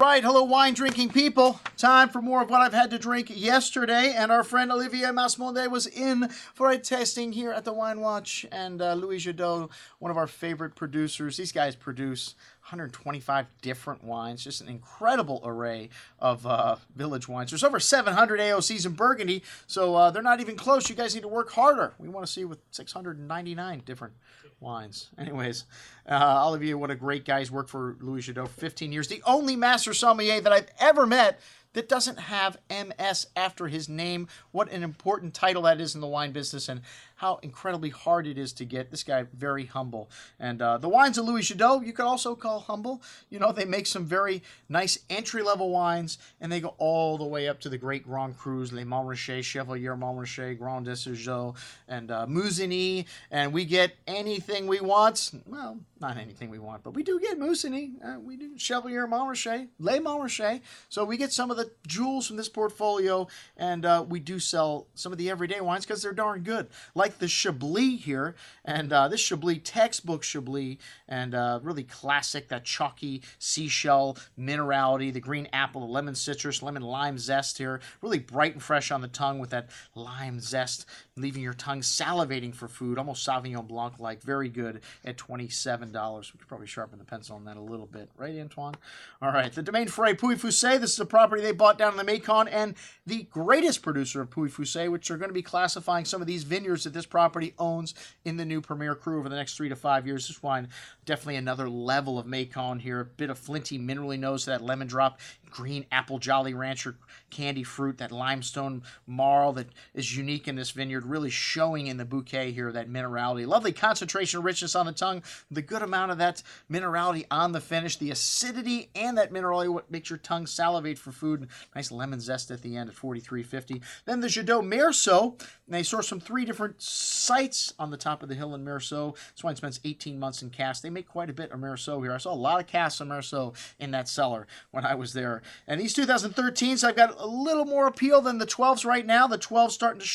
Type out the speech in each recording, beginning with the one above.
right, hello wine drinking people. Time for more of what I've had to drink yesterday, and our friend Olivier Masmonde was in for a tasting here at the Wine Watch, and Louis Jadot, one of our favorite producers. These guys produce 125 different wines, just an incredible array of village wines. There's over 700 AOCs in Burgundy, so they're not even close. You guys need to work harder. We want to see with 699 different wines. Anyways, Olivier, what a great guy. He's worked for Louis Jadot for 15 years. The only master sommelier that I've ever met that doesn't have MS after his name. What an important title that is in the wine business, and how incredibly hard it is to get. This guy, very humble. And the wines of Louis Jadot, you could also call humble. You know, they make some very nice entry-level wines, and they go all the way up to the great Grand Crus, Les Montrachet, Chevalier Montrachet, Grand Desserteaux, and Musigny. And we get anything we want. Well, not anything we want, but we do get Musigny. We do Chevalier Montrachet, Les Montrachet. So we get some of the jewels from this portfolio, and we do sell some of the everyday wines because they're darn good. Like the Chablis here, and this Chablis, textbook Chablis, and really classic, that chalky seashell minerality, the green apple, the lemon citrus, lemon lime zest here, really bright and fresh on the tongue with that lime zest, leaving your tongue salivating for food, almost Sauvignon Blanc-like, very good at $27. We could probably sharpen the pencil on that a little bit, right, Antoine? All right, the Domaine Forêt Pouilly-Fuissé, this is a property they bought down in the Macon, and the greatest producer of Pouilly-Fuissé, which are going to be classifying some of these vineyards that this property owns in the new Premier Cru over the next 3 to 5 years. This wine, definitely another level of Macon here. A bit of flinty, minerally nose to that lemon drop, green apple Jolly Rancher candy fruit, that limestone marl that is unique in this vineyard, really showing in the bouquet here, that minerality. Lovely concentration richness on the tongue, the good amount of that minerality on the finish, the acidity and that minerality, what makes your tongue salivate for food. Nice lemon zest at the end at $43.50. Then the Jadot Meursault, and they source from 3 different sites on the top of the hill in Meursault. This wine spends 18 months in cask. They make quite a bit of Meursault here. I saw a lot of casks of Meursault in that cellar when I was there. And these 2013s, I've got a little more appeal than the 12s right now. The 12s starting to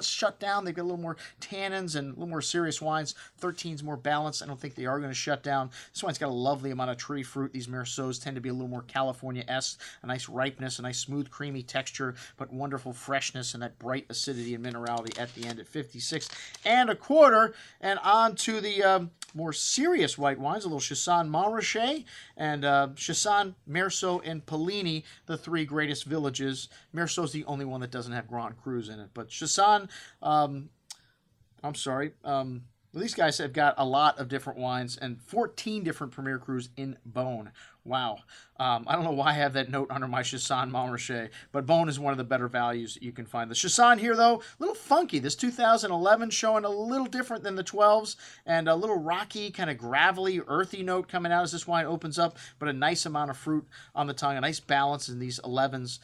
shut down. They've got a little more tannins and a little more serious wines. 13's more balanced. I don't think they are going to shut down. This wine's got a lovely amount of tree fruit. These Meursaults tend to be a little more California-esque. A nice ripeness, a nice smooth, creamy texture, but wonderful freshness and that bright acidity and minerality at the end at 56 1/4. And on to the more serious white wines, a little Chassagne Montrachet and Chassagne, Meursault, and Polligny, the 3 greatest villages. Meursault's the only one that doesn't have Grand Crus in it. But Chassagne, these guys have got a lot of different wines and 14 different Premier Crus in Beaune. Wow. I don't know why I have that note under my Chassagne Montrachet, but Beaune is one of the better values that you can find. The Chassagne here, though, a little funky. This 2011 showing a little different than the 12s, and a little rocky, kind of gravelly, earthy note coming out as this wine opens up, but a nice amount of fruit on the tongue, a nice balance in these 11s.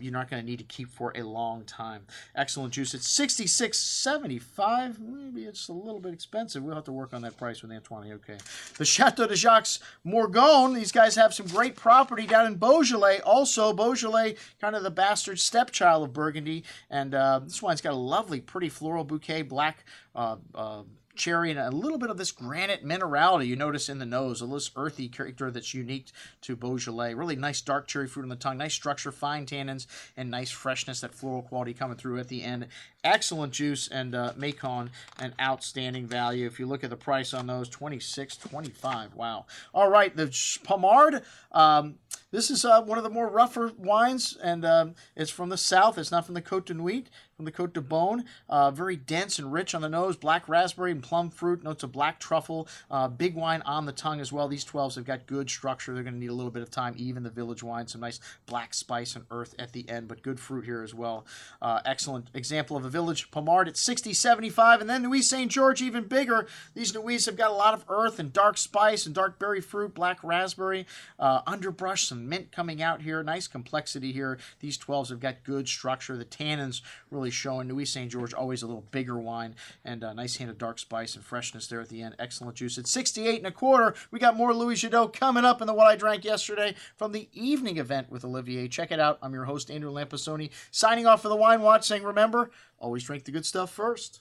You're not going to need to keep for a long time. Excellent juice. It's $66.75. Maybe it's a little bit expensive. We'll have to work on that price with Antoine. Okay. The Chateau de Jacques Morgon. These guys have some great property down in Beaujolais. Also, Beaujolais, kind of the bastard stepchild of Burgundy. And this wine's got a lovely, pretty floral bouquet, black cherry, and a little bit of this granite minerality you notice in the nose, a little earthy character that's unique to Beaujolais. Really nice dark cherry fruit on the tongue, nice structure, fine tannins, and nice freshness, that floral quality coming through at the end. Excellent juice, and Macon, an outstanding value. If you look at the price on those, $26.25. Wow. All right, the Pommard. This is one of the more rougher wines, and it's from the south. It's not from the Côte de Nuit, from the Côte de Beaune. Very dense and rich on the nose, black raspberry and plum fruit, notes of black truffle, big wine on the tongue as well. These 12s have got good structure. They're going to need a little bit of time, even the village wine, some nice black spice and earth at the end, but good fruit here as well. Excellent example of a village Pommard at $60.75, and then Nuits St. George, even bigger. These Nuits have got a lot of earth and dark spice and dark berry fruit, black raspberry, underbrush, some mint coming out here, nice complexity here. These 12s have got good structure. The tannins really showing. Nuits St. George, always a little bigger wine, and a nice hint of dark spice and freshness there at the end. Excellent juice. At $68.25, we got more Louis Jadot coming up in the What I Drank Yesterday from the evening event with Olivier. Check it out. I'm your host, Andrew Lampasoni, signing off for the Wine Watch, saying, remember, always drink the good stuff first.